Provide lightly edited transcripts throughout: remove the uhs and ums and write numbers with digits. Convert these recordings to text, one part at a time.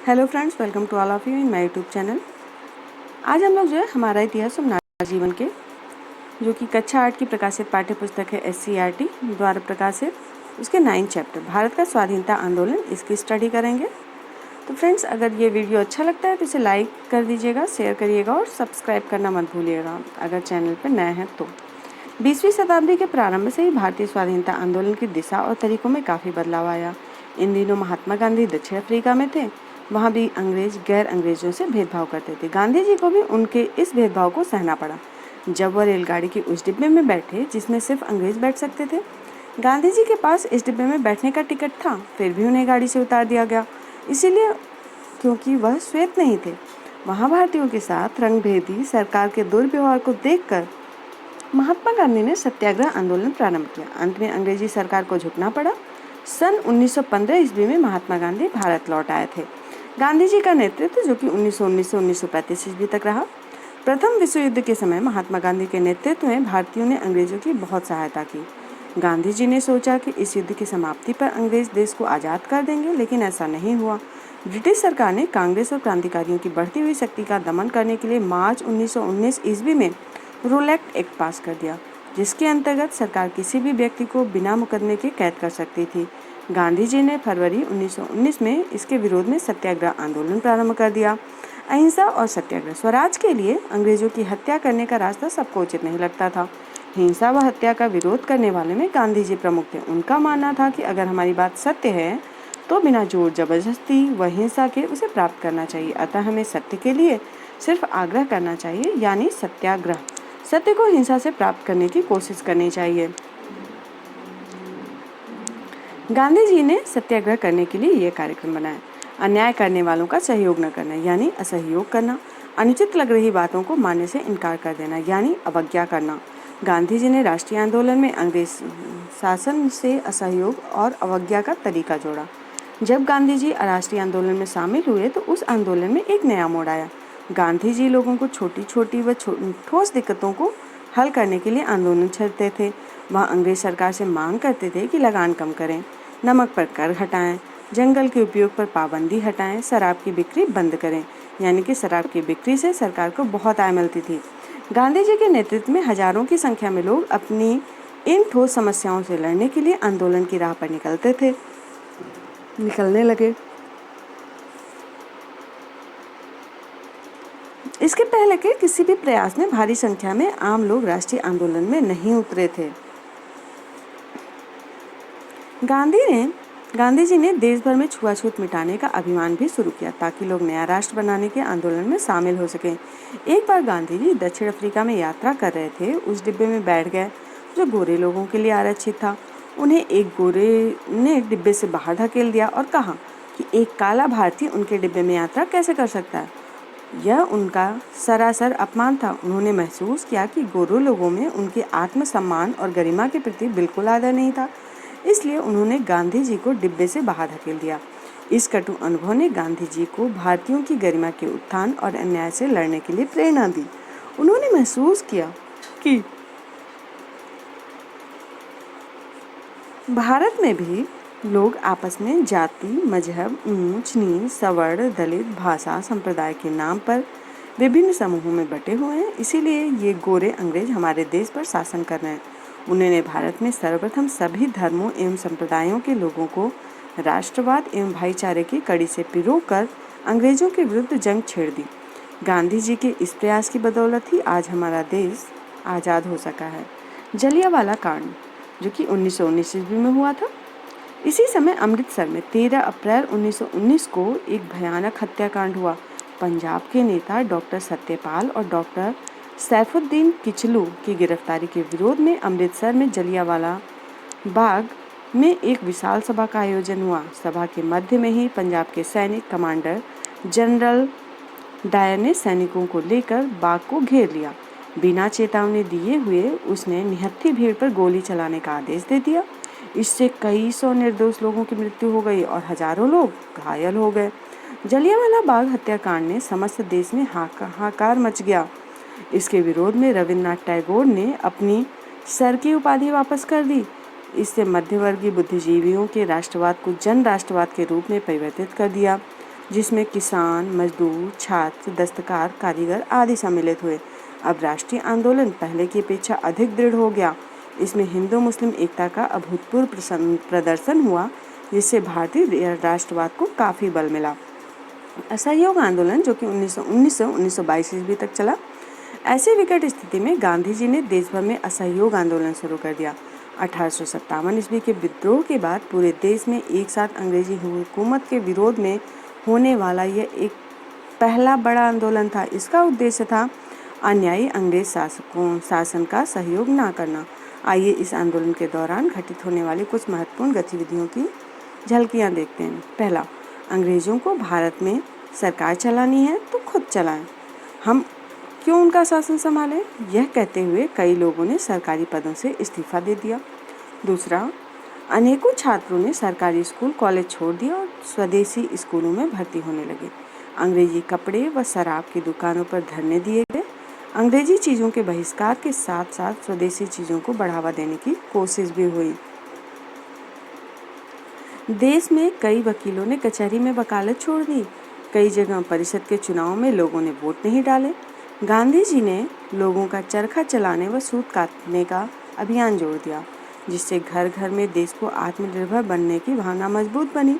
Hello friends, welcome to all of you in my YouTube channel. आज हम लोग जो है हमारा इतिहास और नागरिक जीवन के जो कि कक्षा 8 की प्रकाशित पाठ्य पुस्तक है SCERT द्वारा प्रकाशित, उसके 9 चैप्टर भारत का स्वाधीनता आंदोलन, इसकी स्टडी करेंगे। तो फ्रेंड्स, अगर ये वीडियो अच्छा लगता है तो इसे लाइक कर दीजिएगा, शेयर करिएगा और सब्सक्राइब करना मत भूलिएगा अगर चैनल पर नए हैं तो। 20वीं शताब्दी के प्रारंभ से ही भारतीय स्वाधीनता आंदोलन की दिशा और तरीकों में काफ़ी बदलाव आया। इन दिनों महात्मा गांधी दक्षिण अफ्रीका में थे। वहाँ भी अंग्रेज गैर अंग्रेजों से भेदभाव करते थे। गांधी जी को भी उनके इस भेदभाव को सहना पड़ा। जब वह रेलगाड़ी के उस डिब्बे में बैठे जिसमें सिर्फ अंग्रेज बैठ सकते थे, गांधी जी के पास इस डिब्बे में बैठने का टिकट था, फिर भी उन्हें गाड़ी से उतार दिया गया, इसीलिए क्योंकि वह श्वेत नहीं थे। वहाँ भारतीयों के साथ रंगभेदी सरकार के दुर्व्यवहार को देखकर महात्मा गांधी ने सत्याग्रह आंदोलन प्रारंभ किया। अंत में अंग्रेजी सरकार को झुकना पड़ा। सन 1915 ईस्वी में महात्मा गांधी भारत लौट आए थे। गांधी जी का नेतृत्व जो कि 1919 से 1935 ईस्वी तक रहा। प्रथम विश्व युद्ध के समय महात्मा गांधी के नेतृत्व में भारतीयों ने अंग्रेजों की बहुत सहायता की। गांधी जी ने सोचा कि इस युद्ध की समाप्ति पर अंग्रेज देश को आज़ाद कर देंगे, लेकिन ऐसा नहीं हुआ। ब्रिटिश सरकार ने कांग्रेस और क्रांतिकारियों की बढ़ती हुई शक्ति का दमन करने के लिए मार्च 1919 ईस्वी में रूल एक्ट पास कर दिया, जिसके अंतर्गत सरकार किसी भी व्यक्ति को बिना मुकदमे के कैद कर सकती थी। गांधी जी ने फरवरी 1919 में इसके विरोध में सत्याग्रह आंदोलन प्रारंभ कर दिया। अहिंसा और सत्याग्रह। स्वराज के लिए अंग्रेजों की हत्या करने का रास्ता सबको उचित नहीं लगता था। हिंसा व हत्या का विरोध करने वाले में गांधी जी प्रमुख थे। उनका मानना था कि अगर हमारी बात सत्य है तो बिना जोर जबरदस्ती व हिंसा के उसे प्राप्त करना चाहिए। अतः हमें सत्य के लिए सिर्फ आग्रह करना चाहिए, यानी सत्याग्रह। सत्य को हिंसा से प्राप्त करने की कोशिश करनी चाहिए। गांधी जी ने सत्याग्रह करने के लिए यह कार्यक्रम बनाया। अन्याय करने वालों का सहयोग न करना, यानी असहयोग करना। अनुचित लग रही बातों को मानने से इनकार कर देना, यानी अवज्ञा करना। गांधी जी ने राष्ट्रीय आंदोलन में अंग्रेज शासन से असहयोग और अवज्ञा का तरीका जोड़ा। जब गांधी जी राष्ट्रीय आंदोलन में शामिल हुए तो उस आंदोलन में एक नया मोड़ आया। गांधी जी लोगों को छोटी छोटी व ठोस दिक्कतों को हल करने के लिए आंदोलन छेड़ते थे। वह अंग्रेज सरकार से मांग करते थे कि लगान कम करें, नमक पर कर हटाएं, जंगल के उपयोग पर पाबंदी हटाएं, शराब की बिक्री बंद करें, यानी कि शराब की बिक्री से सरकार को बहुत आय मिलती थी। गांधी जी के नेतृत्व में हजारों की संख्या में लोग अपनी इन ठोस समस्याओं से लड़ने के लिए आंदोलन की राह पर निकलने लगे। इसके पहले के किसी भी प्रयास में भारी संख्या में आम लोग राष्ट्रीय आंदोलन में नहीं उतरे थे। गांधी जी ने देश भर में छुआछूत मिटाने का अभियान भी शुरू किया ताकि लोग नया राष्ट्र बनाने के आंदोलन में शामिल हो सकें। एक बार गांधी जी दक्षिण अफ्रीका में यात्रा कर रहे थे। उस डिब्बे में बैठ गए जो गोरे लोगों के लिए आरक्षित था। उन्हें एक गोरे ने डिब्बे से बाहर धकेल दिया और कहा कि एक काला भारतीय उनके डिब्बे में यात्रा कैसे कर सकता है। यह उनका सरासर अपमान था। उन्होंने महसूस किया कि गोरे लोगों में उनके आत्मसम्मान और गरिमा के प्रति बिल्कुल आदर नहीं था, इसलिए उन्होंने गांधी जी को डिब्बे से बाहर धकेल दिया। इस कटु अनुभव ने गांधी जी को भारतीयों की गरिमा के उत्थान और अन्याय से लड़ने के लिए प्रेरणा दी। उन्होंने महसूस किया कि भारत में भी लोग आपस में जाति, मजहब, ऊंच नीच, सवर्ण, दलित, भाषा, संप्रदाय के नाम पर विभिन्न समूहों में बटे हुए हैं। इसीलिए ये गोरे अंग्रेज हमारे देश पर शासन कर रहे हैं। उन्होंने भारत में सर्वप्रथम सभी धर्मों एवं संप्रदायों के लोगों को राष्ट्रवाद एवं भाईचारे की कड़ी से पिरोकर अंग्रेजों के विरुद्ध जंग छेड़ दी। गांधी जी के इस प्रयास की बदौलत ही आज हमारा देश आज़ाद हो सका है। जलियांवाला कांड जो कि 1919 ईस्वी में हुआ था। इसी समय अमृतसर में 13 अप्रैल 1919 को एक भयानक हत्याकांड हुआ। पंजाब के नेता डॉक्टर सत्यपाल और डॉक्टर सैफुद्दीन किचलू की गिरफ्तारी के विरोध में अमृतसर में जलियांवाला बाग में एक विशाल सभा का आयोजन हुआ। सभा के मध्य में ही पंजाब के सैनिक कमांडर जनरल डायर ने सैनिकों को लेकर बाग को घेर लिया। बिना चेतावनी दिए हुए उसने निहत्थी भीड़ पर गोली चलाने का आदेश दे दिया। इससे कई सौ निर्दोष लोगों की मृत्यु हो गई और हजारों लोग घायल हो गए। जलियांवाला बाग हत्याकांड ने समस्त देश में हाहाकार मच गया। इसके विरोध में रविन्द्रनाथ टैगोर ने अपनी सर की उपाधि वापस कर दी। इससे मध्यवर्गीय बुद्धिजीवियों के राष्ट्रवाद को जन राष्ट्रवाद के रूप में परिवर्तित कर दिया। जिसमें किसान, मजदूर, छात्र, दस्तकार, कारीगर आदि सम्मिलित हुए। अब राष्ट्रीय आंदोलन पहले की अपेक्षा अधिक दृढ़ हो गया। इसमें हिंदू मुस्लिम एकता का अभूतपूर्व प्रदर्शन हुआ, जिससे भारतीय राष्ट्रवाद को काफ़ी बल मिला। असहयोग आंदोलन, जो कि 1919 से 1922 ईस्वी तक चला। ऐसे विकट स्थिति में गांधी जी ने देश भर में असहयोग आंदोलन शुरू कर दिया। 1857 ईस्वी के विद्रोह के बाद पूरे देश में एक साथ अंग्रेजी हुकूमत के विरोध में होने वाला यह एक पहला बड़ा आंदोलन था। इसका उद्देश्य था अन्यायी अंग्रेज शासन का सहयोग न करना। आइए इस आंदोलन के दौरान घटित होने वाली कुछ महत्वपूर्ण गतिविधियों की झलकियां देखते हैं। पहला, अंग्रेजों को भारत में सरकार चलानी है तो खुद चलाएं, हम क्यों उनका शासन संभालें, यह कहते हुए कई लोगों ने सरकारी पदों से इस्तीफा दे दिया। दूसरा, अनेकों छात्रों ने सरकारी स्कूल कॉलेज छोड़ दिया और स्वदेशी स्कूलों में भर्ती होने लगे। अंग्रेजी कपड़े व शराब की दुकानों पर धरने दिए गए। अंग्रेजी चीज़ों के बहिष्कार के साथ साथ स्वदेशी चीज़ों को बढ़ावा देने की कोशिश भी हुई। देश में कई वकीलों ने कचहरी में वकालत छोड़ दी। कई जगह परिषद के चुनाव में लोगों ने वोट नहीं डाले। गांधी जी ने लोगों का चरखा चलाने व सूत काटने का अभियान जोड़ दिया, जिससे घर घर में देश को आत्मनिर्भर बनने की भावना मजबूत बनी।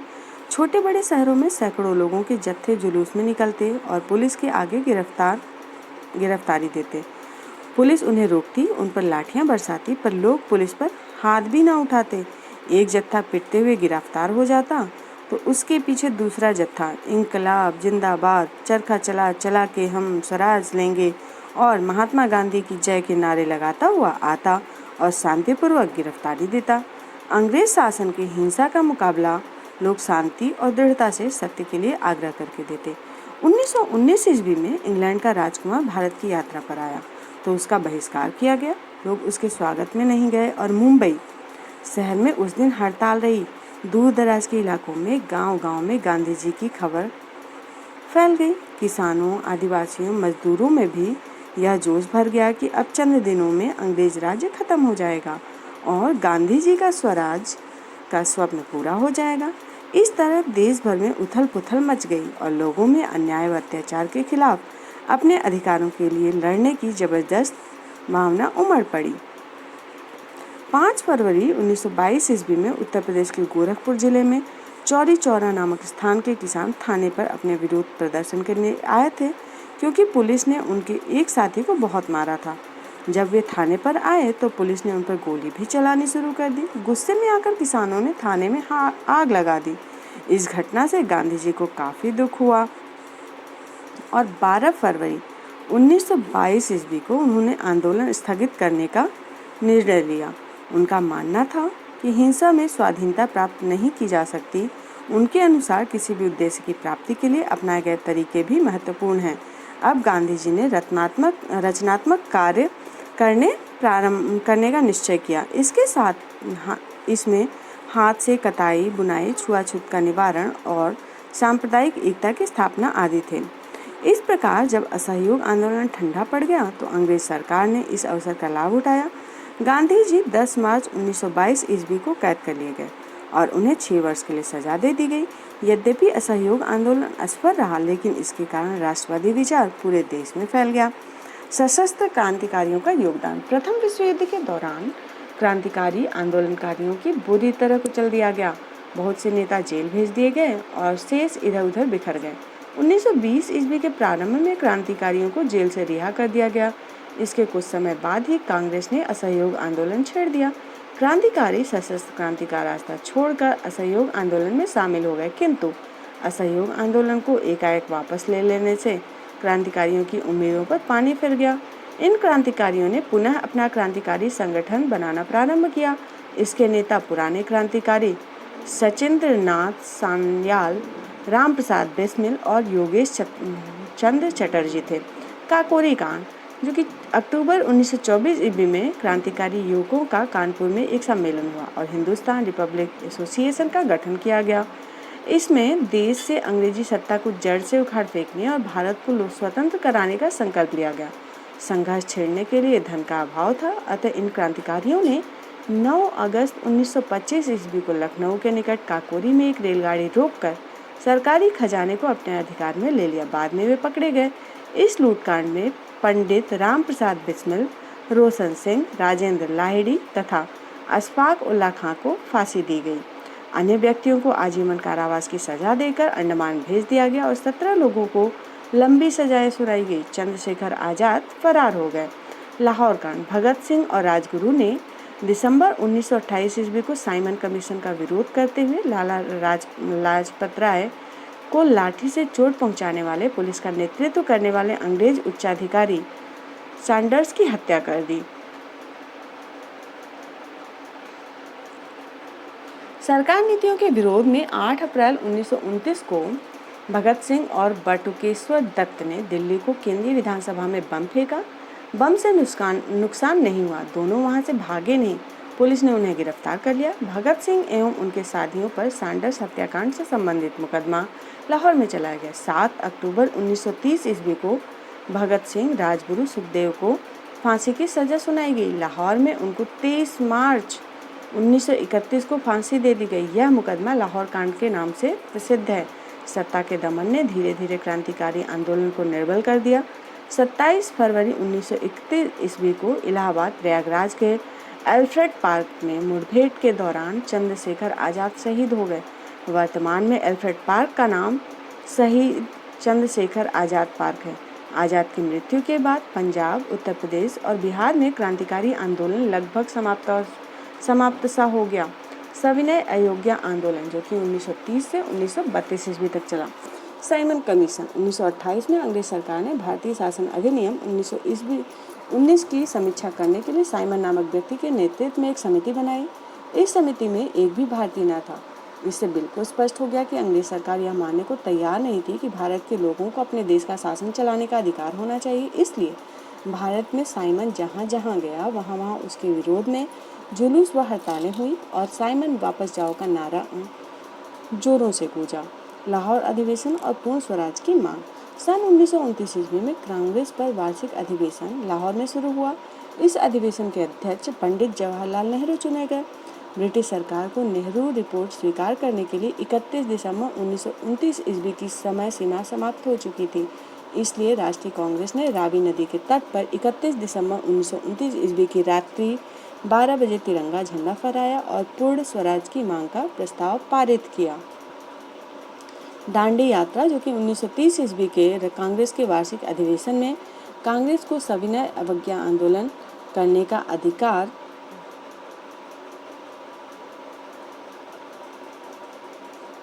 छोटे बड़े शहरों में सैकड़ों लोगों के जत्थे जुलूस में निकलते और पुलिस के आगे गिरफ्तारी देते। पुलिस उन्हें रोकती, उन पर लाठियां बरसाती, पर लोग पुलिस पर हाथ भी ना उठाते। एक जत्था पिटते हुए गिरफ्तार हो जाता तो उसके पीछे दूसरा जत्था इंकलाब जिंदाबाद, चरखा चला चला के हम स्वराज लेंगे और महात्मा गांधी की जय के नारे लगाता हुआ आता और शांतिपूर्वक गिरफ्तारी देता। अंग्रेज शासन की हिंसा का मुकाबला लोग शांति और दृढ़ता से सत्य के लिए आग्रह करके देते। 1919 ईस्वी में इंग्लैंड का राजकुमार भारत की यात्रा पर आया तो उसका बहिष्कार किया गया। लोग उसके स्वागत में नहीं गए और मुंबई शहर में उस दिन हड़ताल रही। दूर दराज के इलाकों में गांव-गांव में गांधी जी की खबर फैल गई। किसानों, आदिवासियों, मजदूरों में भी यह जोश भर गया कि अब चंद दिनों में अंग्रेज राज्य खत्म हो जाएगा और गांधी जी का स्वराज का स्वप्न पूरा हो जाएगा। इस तरह देश भर में उथल पुथल मच गई और लोगों में अन्याय व अत्याचार के खिलाफ अपने अधिकारों के लिए लड़ने की जबरदस्त भावना उमड़ पड़ी। 5 फरवरी 1922 ईस्वी में उत्तर प्रदेश के गोरखपुर जिले में चौरी चौरा नामक स्थान के किसान थाने पर अपने विरोध प्रदर्शन करने आए थे, क्योंकि पुलिस ने उनके एक साथी को बहुत मारा था। जब वे थाने पर आए तो पुलिस ने उन पर गोली भी चलानी शुरू कर दी। गुस्से में आकर किसानों ने थाने में आग लगा दी। इस घटना से गांधी जी को काफ़ी दुख हुआ और 12 फरवरी 1922 ईस्वी को उन्होंने आंदोलन स्थगित करने का निर्णय लिया। उनका मानना था कि हिंसा में स्वाधीनता प्राप्त नहीं की जा सकती। उनके अनुसार किसी भी उद्देश्य की प्राप्ति के लिए अपनाए गए तरीके भी महत्वपूर्ण हैं। अब गांधी जी ने रचनात्मक कार्य करने का निश्चय किया। इसके साथ इसमें हाथ से कताई, बुनाई, छुआछूत का निवारण और सांप्रदायिक एकता की स्थापना आदि थे। इस प्रकार जब असहयोग आंदोलन ठंडा पड़ गया तो अंग्रेज सरकार ने इस अवसर का लाभ उठाया। गांधी जी 10 मार्च 1922 ईस्वी को कैद कर लिए गए और उन्हें 6 वर्ष के लिए सजा दे दी गई। यद्यपि असहयोग आंदोलन असफल रहा, लेकिन इसके कारण राष्ट्रवादी विचार पूरे देश में फैल गया। सशस्त्र क्रांतिकारियों का योगदान। प्रथम विश्व युद्ध के दौरान क्रांतिकारी आंदोलनकारियों की बुरी तरह कुचल दिया गया। बहुत से नेता जेल भेज दिए गए और शेष इधर उधर बिखर गए। 1920 ईस्वी के प्रारंभ में क्रांतिकारियों को जेल से रिहा कर दिया गया। इसके कुछ समय बाद ही कांग्रेस ने असहयोग आंदोलन छेड़ दिया। क्रांतिकारी सशस्त्र क्रांति का रास्ता छोड़कर असहयोग आंदोलन में शामिल हो गए, किंतु असहयोग आंदोलन को एकाएक वापस ले लेने से क्रांतिकारियों की उम्मीदों पर पानी फिर गया। इन क्रांतिकारियों ने पुनः अपना क्रांतिकारी संगठन बनाना प्रारंभ किया। इसके नेता पुराने क्रांतिकारी सचिंद्र नाथ सान्याल, राम प्रसाद बिस्मिल और योगेश चंद्र चटर्जी थे। काकोरी कांड, जो कि अक्टूबर 1924 ईस्वी में क्रांतिकारी युवकों का कानपुर में एक सम्मेलन हुआ और हिंदुस्तान रिपब्लिक एसोसिएशन का गठन किया गया। इसमें देश से अंग्रेजी सत्ता को जड़ से उखाड़ फेंकने और भारत को स्वतंत्र कराने का संकल्प लिया गया। संघर्ष छेड़ने के लिए धन का अभाव था, अतः इन क्रांतिकारियों ने 9 अगस्त 1925 ईस्वी को लखनऊ के निकट काकोरी में एक रेलगाड़ी रोककर सरकारी खजाने को अपने अधिकार में ले लिया। बाद में वे पकड़े गए। इस लूटकांड में पंडित राम प्रसाद बिस्मिल, रोशन सिंह, राजेंद्र लाहिड़ी तथा अशफाक उल्ला खां को फांसी दी गई। अन्य व्यक्तियों को आजीवन कारावास की सजा देकर अंडमान भेज दिया गया और 17 लोगों को लंबी सजाएं सुनाई गई। चंद्रशेखर आजाद फरार हो गए। लाहौर कांड। भगत सिंह और राजगुरु ने दिसंबर 1928 ईस्वी को साइमन कमीशन का विरोध करते हुए लाला लाजपत राय को लाठी से चोट पहुंचाने वाले पुलिस का नेतृत्व करने वाले अंग्रेज उच्चाधिकारी सैंडर्स की हत्या कर दी। सरकार नीतियों के विरोध में 8 अप्रैल 1929 को भगत सिंह और बटुकेश्वर दत्त ने दिल्ली को केंद्रीय विधानसभा में बम फेंका। बम से नुकसान नहीं हुआ, दोनों वहां से भागे नहीं। पुलिस ने उन्हें गिरफ्तार कर लिया। भगत सिंह एवं उनके साथियों पर सैंडर्स हत्याकांड से संबंधित मुकदमा लाहौर में चलाया गया। 7 अक्टूबर 1930 ईस्वी को भगत सिंह, राजगुरु, सुखदेव को फांसी की सजा सुनाई गई। लाहौर में उनको 23 मार्च 1931 को फांसी दे दी गई। यह मुकदमा लाहौर कांड के नाम से प्रसिद्ध है। सत्ता के दमन ने धीरे धीरे क्रांतिकारी आंदोलन को निर्बल कर दिया। 27 फरवरी 1931 ईस्वी को इलाहाबाद प्रयागराज के अल्फ्रेड पार्क में मुठभेड़ के दौरान चंद्रशेखर आजाद शहीद हो गए। वर्तमान में अल्फ्रेड पार्क का नाम शहीद चंद्रशेखर आजाद पार्क है। आजाद की मृत्यु के बाद पंजाब, उत्तर प्रदेश और बिहार में क्रांतिकारी आंदोलन लगभग समाप्त सा हो गया। सविनय अयोग्य आंदोलन, जो कि 1930 से 1932 ईस्वी तक चला। Simon commission. 1928 में अंग्रेज सरकार ने भारतीय शासन अधिनियम 1919 की समीक्षा करने के लिए साइमन नामक व्यक्ति के नेतृत्व में एक समिति बनाई। इस समिति में एक भी भारतीय न था। इससे बिल्कुल स्पष्ट हो गया कि अंग्रेज सरकार यह मानने को तैयार नहीं थी कि भारत के लोगों को अपने देश का शासन चलाने का अधिकार होना चाहिए। इसलिए भारत में साइमन जहाँ जहाँ गया वहाँ वहाँ उसके विरोध में जुलूस व हड़तालें हुई और साइमन वापस जाओ का नारा जोरों से गूंजा। लाहौर अधिवेशन और पूर्ण स्वराज की मांग। सन 1929 ईस्वी में कांग्रेस पर वार्षिक अधिवेशन लाहौर में शुरू हुआ। इस अधिवेशन के अध्यक्ष पंडित जवाहरलाल नेहरू चुने गए। ब्रिटिश सरकार को नेहरू रिपोर्ट स्वीकार करने के लिए 31 दिसंबर 1929 ईस्वी की समय सीमा समाप्त हो चुकी थी। इसलिए राष्ट्रीय कांग्रेस ने रावी नदी के तट पर 31 दिसंबर 1929 ईस्वी की रात्रि 12 बजे तिरंगा झंडा फहराया और पूर्ण स्वराज की मांग का प्रस्ताव पारित किया। दांडी यात्रा, जो कि 1930 ईस्वी के कांग्रेस के वार्षिक अधिवेशन में कांग्रेस को सविनय अवज्ञा आंदोलन करने का अधिकार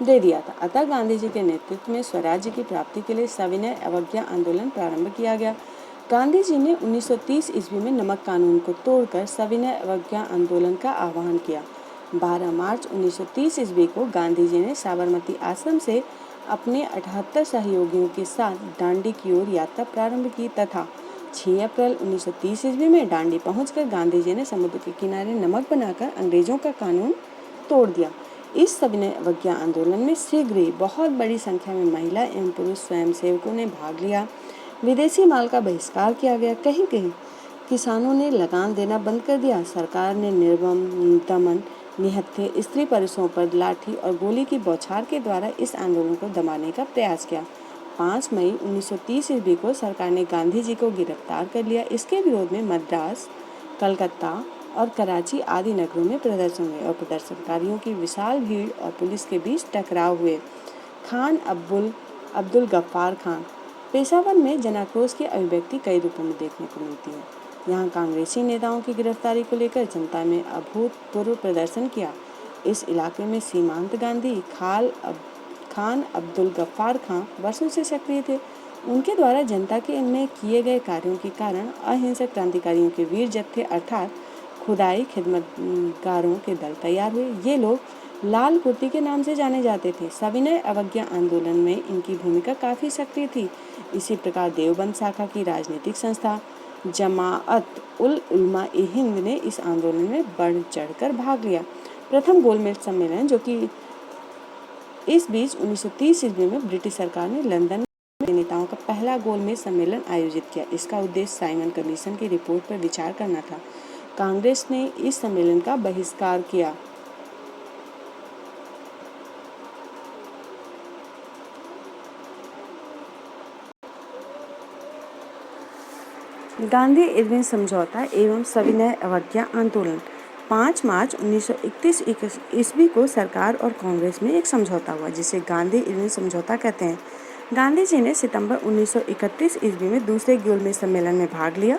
दे दिया था। अतः गांधी जी के नेतृत्व में स्वराज्य की प्राप्ति के लिए सविनय अवज्ञा आंदोलन प्रारंभ किया गया। गांधी जी ने 1930 ईस्वी में नमक कानून को तोड़कर सविनय अवज्ञा आंदोलन का आह्वान किया। 12 मार्च 1930 ईस्वी को गांधी जी ने साबरमती आश्रम से अपने 78 सहयोगियों के साथ दांडी की ओर यात्रा प्रारंभ की तथा 6 अप्रैल 1930 ईस्वी में दांडी पहुंचकर गांधी जी ने समुद्र के किनारे नमक बनाकर अंग्रेजों का कानून तोड़ दिया। इस सविनय अवज्ञा आंदोलन में शीघ्र ही बहुत बड़ी संख्या में महिला एवं पुरुष स्वयंसेवकों ने भाग लिया। विदेशी माल का बहिष्कार किया गया। कहीं कहीं किसानों ने लगान देना बंद कर दिया। सरकार ने निर्मम, दमन, निहत्थे, स्त्री पुरुषों पर लाठी और गोली की बौछार के द्वारा इस आंदोलन को दबाने का प्रयास किया। 5 मई 1930 ईस्वी को सरकार ने गांधी जी को गिरफ्तार कर लिया। इसके विरोध में मद्रास, कलकत्ता और कराची आदि नगरों में प्रदर्शन हुए और प्रदर्शनकारियों की विशाल भीड़ और पुलिस के बीच टकराव हुए। खान अब्दुल गफ्फार खान। पेशावर में जनाक्रोश की अभिव्यक्ति कई रूपों में देखने को मिलती है। यहाँ कांग्रेसी नेताओं की गिरफ्तारी को लेकर जनता में अभूतपूर्व प्रदर्शन किया। इस इलाके में सीमांत गांधी खान अब्दुल गफ्फार खान वर्षों से सक्रिय थे। उनके द्वारा जनता के में किए गए कार्यों के कारण अहिंसक क्रांतिकारियों के वीर जत्थे अर्थात खुदाई खिदमतगारों के दल तैयार हुए। ये लोग लाल कुर्ती के नाम से जाने जाते थे। सविनय अवज्ञा आंदोलन में इनकी भूमिका काफ़ी सक्रिय थी। इसी प्रकार देवबंद शाखा की राजनीतिक संस्था जमाअत उल उलमा ए हिंद ने इस आंदोलन में बढ़ चढ़कर भाग लिया। प्रथम गोलमेज सम्मेलन, जो कि इस बीच 1930 ईस्वी में ब्रिटिश सरकार ने लंदन में नेताओं का पहला गोलमेज सम्मेलन आयोजित किया। इसका उद्देश्य साइमन कमीशन की रिपोर्ट पर विचार करना था। कांग्रेस ने इस सम्मेलन का बहिष्कार किया। गांधी इरविन समझौता एवं सविनय अवज्ञा आंदोलन। 5 मार्च 1931 ईस्वी को सरकार और कांग्रेस में एक समझौता हुआ जिसे गांधी इरविन समझौता कहते हैं। गांधी जी ने सितंबर 1931 ईस्वी में दूसरे गोलमेज सम्मेलन में भाग लिया।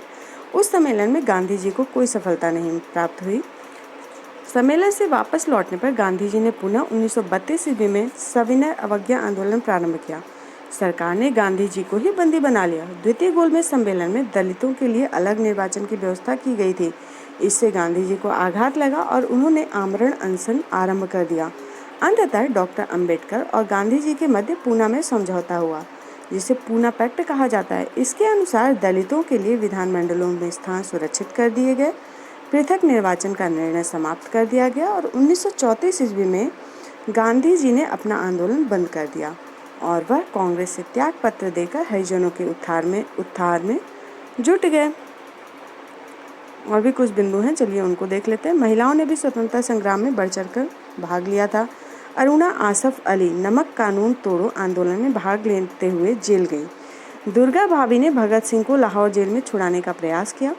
उस सम्मेलन में गांधी जी को कोई सफलता नहीं प्राप्त हुई। सम्मेलन से वापस लौटने पर गांधी जी ने पुनः 1932 ईस्वी में सविनय अवज्ञा आंदोलन प्रारंभ किया। सरकार ने गांधी जी को ही बंदी बना लिया। द्वितीय गोलमेज सम्मेलन में दलितों के लिए अलग निर्वाचन की व्यवस्था की गई थी। इससे गांधी जी को आघात लगा और उन्होंने आमरण अनशन आरंभ कर दिया। अंततः डॉक्टर अंबेडकर और गांधी जी के मध्य पूना में समझौता हुआ, जिसे पूना पैक्ट कहा जाता है। इसके अनुसार दलितों के लिए विधानमंडलों में स्थान सुरक्षित कर दिए गए, पृथक निर्वाचन का निर्णय समाप्त कर दिया गया और 1934 ईस्वी में गांधी जी ने अपना आंदोलन बंद कर दिया और वह कांग्रेस से त्याग पत्र देकर हरिजनों के उत्थान में जुट गए। और भी कुछ बिंदु हैं, चलिए उनको देख लेते हैं। महिलाओं ने भी स्वतंत्रता संग्राम में बढ़ चढ़कर भाग लिया था। अरुणा आसफ अली नमक कानून तोड़ो आंदोलन में भाग लेते हुए जेल गई। दुर्गा भाभी ने भगत सिंह को लाहौर जेल में छुड़ाने का प्रयास किया।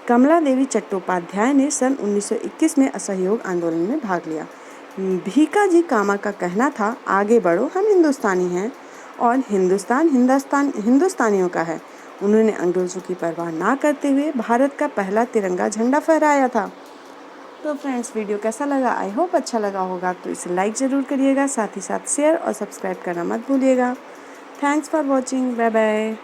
कमला देवी चट्टोपाध्याय ने सन 1921 में असहयोग आंदोलन में भाग लिया। भीकाजी कामा का कहना था, आगे बढ़ो, हम हिंदुस्तानी हैं और हिंदुस्तान हिंदुस्तानियों का है। उन्होंने अंग्रेजों की परवाह ना करते हुए भारत का पहला तिरंगा झंडा फहराया था। तो फ्रेंड्स, वीडियो कैसा लगा? आई होप अच्छा लगा होगा, तो इसे लाइक ज़रूर करिएगा, साथ ही साथ शेयर और सब्सक्राइब करना मत भूलिएगा। Thanks for watching, bye bye.